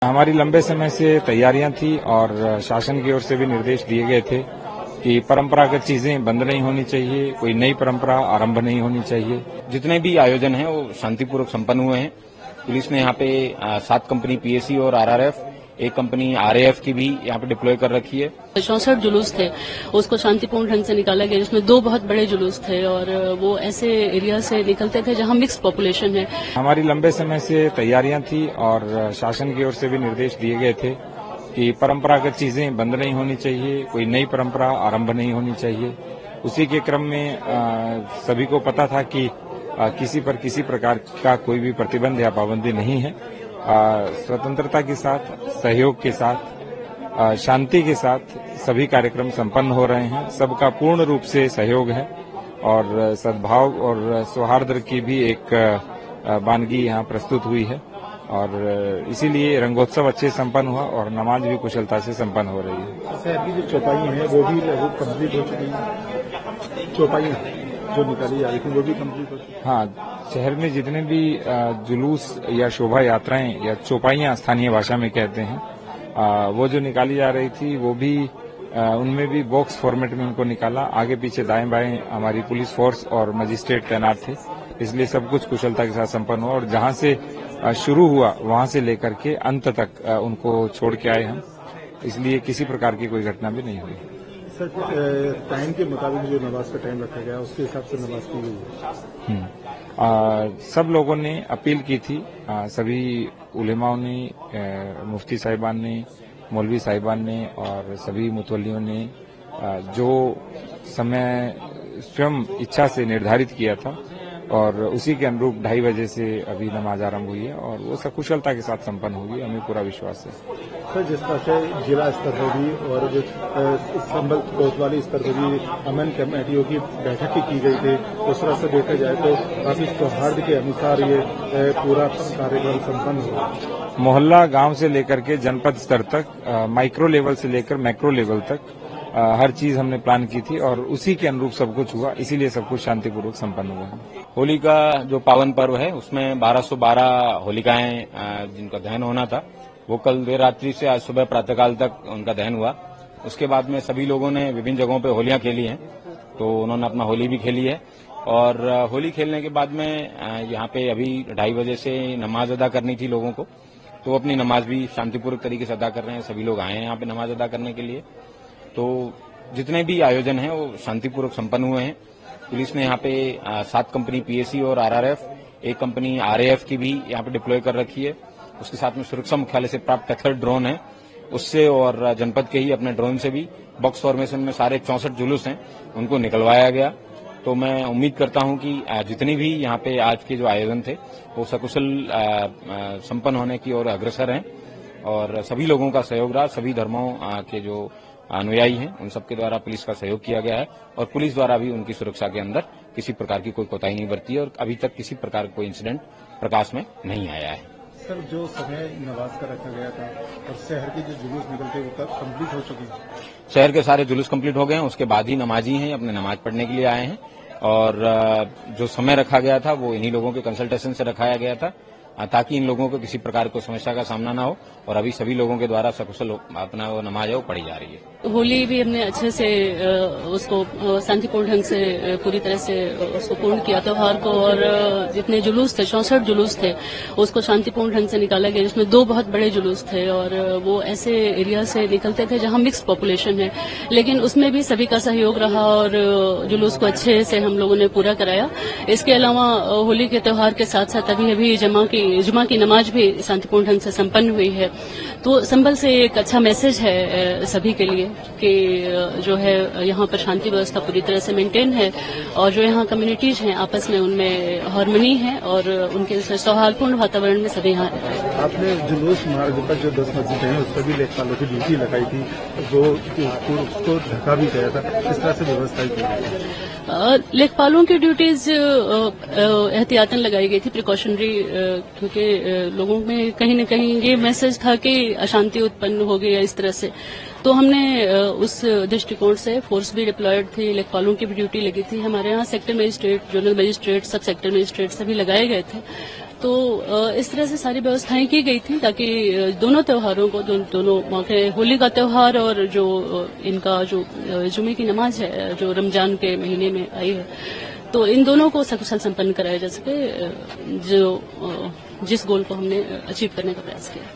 हमारी लंबे समय से तैयारियां थी और शासन की ओर से भी निर्देश दिए गए थे कि परंपरागत चीजें बंद नहीं होनी चाहिए, कोई नई परंपरा आरंभ नहीं होनी चाहिए। जितने भी आयोजन हैं वो शांतिपूर्वक संपन्न हुए हैं। पुलिस ने यहाँ पे 7 कंपनी पीएसी और आरआरएफ, एक कंपनी आरएएफ की भी यहाँ पे डिप्लॉय कर रखी है। 64 जुलूस थे, उसको शांतिपूर्ण ढंग से निकाला गया, जिसमें 2 बहुत बड़े जुलूस थे और वो ऐसे एरिया से निकलते थे जहां मिक्स पॉपुलेशन है। हमारी लंबे समय से तैयारियां थी और शासन की ओर से भी निर्देश दिए गए थे कि परंपरागत चीजें बंद नहीं होनी चाहिए, कोई नई परंपरा आरंभ नहीं होनी चाहिए। उसी के क्रम में सभी को पता था कि किसी पर किसी प्रकार का कोई भी प्रतिबंध या पाबंदी नहीं है। स्वतंत्रता के साथ, सहयोग के साथ, शांति के साथ सभी कार्यक्रम संपन्न हो रहे हैं। सबका पूर्ण रूप से सहयोग है और सद्भाव और सौहार्द की भी एक वानगी यहाँ प्रस्तुत हुई है और इसीलिए रंगोत्सव अच्छे संपन्न हुआ और नमाज भी कुशलता से संपन्न हो रही है। शहर की जो चौपाई है वो भी कंप्लीट हो चुकी है। चौपाई जो निकाली जा रही थी वो भी कंप्लीट हो चुकी है। हाँ, शहर में जितने भी जुलूस या शोभा यात्राएं या चौपाइयां स्थानीय भाषा में कहते हैं, वो जो निकाली जा रही थी वो भी उनमें भी बॉक्स फॉर्मेट में उनको निकाला। आगे पीछे दाएं बाएं हमारी पुलिस फोर्स और मजिस्ट्रेट तैनात थे, इसलिए सब कुछ कुशलता के साथ संपन्न हुआ और जहां से शुरू हुआ वहां से लेकर के अंत तक उनको छोड़ के आए हम, इसलिए किसी प्रकार की कोई घटना भी नहीं हुई। सर, टाइम के मुताबिक जो नमाज का टाइम रखा गया उसके हिसाब से नमाज की गई है। सब लोगों ने अपील की थी, सभी उलेमाओं ने, मुफ्ती साहिबान ने, मौलवी साहिबान ने और सभी मुतवल्लियों ने जो समय स्वयं इच्छा से निर्धारित किया था और उसी के अनुरूप 2:30 बजे से अभी नमाज आरंभ हुई है और वो सकुशलता के साथ संपन्न होगी, हमें पूरा विश्वास है। सर, जिस तरह से जिला स्तर पर भी और जो संबल कोतवाली स्तर पर भी अमन कमेटियों की बैठक की गई थी, उस तरह से देखा जाए तो काफी सौहार्द के अनुसार ये पूरा कार्यक्रम संपन्न हुआ। मोहल्ला गांव से लेकर के जनपद स्तर तक, माइक्रो लेवल से लेकर मैक्रो लेवल तक हर चीज हमने प्लान की थी और उसी के अनुरूप सब कुछ हुआ, इसीलिए सब कुछ शांतिपूर्वक संपन्न हुआ। होली का जो पावन पर्व है उसमें 1212 होलिकाएं जिनका दहन होना था वो कल देर रात्रि से आज सुबह प्रातःकाल तक उनका दहन हुआ। उसके बाद में सभी लोगों ने विभिन्न जगहों पे होलियां खेली हैं, तो उन्होंने अपना होली भी खेली है और होली खेलने के बाद में यहाँ पे अभी 2:30 बजे से नमाज अदा करनी थी लोगों को, तो अपनी नमाज भी शांतिपूर्वक तरीके से अदा कर रहे हैं। सभी लोग आए हैं यहाँ पे नमाज अदा करने के लिए। तो जितने भी आयोजन हैं वो शांतिपूर्वक संपन्न हुए हैं। पुलिस ने यहाँ पे 7 कंपनी पीएसी और आरआरएफ, एक कंपनी आरएएफ की भी यहाँ पे डिप्लॉय कर रखी है। उसके साथ में सुरक्षा मुख्यालय से प्राप्त टैथर ड्रोन है, उससे और जनपद के ही अपने ड्रोन से भी बॉक्स फॉर्मेशन में सारे 64 जुलूस हैं उनको निकलवाया गया। तो मैं उम्मीद करता हूं कि जितनी भी यहाँ पे आज के जो आयोजन थे वो सकुशल संपन्न होने की ओर अग्रसर हैं और सभी लोगों का सहयोग रहा। सभी धर्मों के जो अनुयायी हैं उन सबके द्वारा पुलिस का सहयोग किया गया है और पुलिस द्वारा भी उनकी सुरक्षा के अंदर किसी प्रकार की कोई कोताही नहीं बरती है और अभी तक किसी प्रकार का कोई इंसिडेंट प्रकाश में नहीं आया है। सर, जो समय नमाज का रखा गया था और शहर के जो जुलूस निकलते वो कब कंप्लीट हो चुके हैं? शहर के सारे जुलूस कंप्लीट हो गए हैं, उसके बाद ही नमाजी हैं अपने नमाज पढ़ने के लिए आए हैं और जो समय रखा गया था वो इन्हीं लोगों के कंसल्टेशन से रखाया गया था ताकि इन लोगों को किसी प्रकार की समस्या का सामना ना हो और अभी सभी लोगों के द्वारा सकुशल अपना वो नमाज है वो पढ़ी जा रही है। होली भी हमने अच्छे से उसको शांतिपूर्ण ढंग से पूरी तरह से उसको पूर्ण किया त्योहार को और जितने जुलूस थे 64 जुलूस थे उसको शांतिपूर्ण ढंग से निकाला गया, जिसमें 2 बहुत बड़े जुलूस थे और वो ऐसे एरिया से निकलते थे जहां मिक्स पॉपुलेशन है, लेकिन उसमें भी सभी का सहयोग रहा और जुलूस को अच्छे से हम लोगों ने पूरा कराया। इसके अलावा होली के त्योहार के साथ साथ अभी जुमा की नमाज भी शांतिपूर्ण ढंग से संपन्न हुई है। तो संभल से एक अच्छा मैसेज है सभी के लिए कि जो है यहाँ पर शांति व्यवस्था पूरी तरह से मेंटेन है और जो यहाँ कम्युनिटीज हैं आपस में उनमें हार्मनी है और उनके सौहार्दपूर्ण वातावरण में सभी यहाँ रहते हैं। आपने जुलूस मार्ग पर जो 10 मस्जिद हैं उस पर भी लेखपालों की ड्यूटी लगाई थी, जो उसको ढका भी गया था, इस तरह से व्यवस्था की गई। लेखपालों की ड्यूटीज एहतियातन लगाई गई थी, प्रिकॉशनरी, क्योंकि लोगों में कहीं न कहीं ये मैसेज था कि अशांति उत्पन्न हो गई है इस तरह से, तो हमने उस दृष्टिकोण से फोर्स भी डिप्लॉयड थी, लेखपालों की भी ड्यूटी लगी थी। हमारे यहाँ सेक्टर मजिस्ट्रेट, जोनल मजिस्ट्रेट, सब सेक्टर मजिस्ट्रेट सभी लगाए गए थे। तो इस तरह से सारी व्यवस्थाएं की गई थी ताकि दोनों त्योहारों को दोनों मौके, होली का त्योहार और जो इनका जो जुमे की नमाज है जो रमजान के महीने में आई है, तो इन दोनों को सकुशल संपन्न कराया जा सके, जो जिस गोल को हमने अचीव करने का प्रयास किया।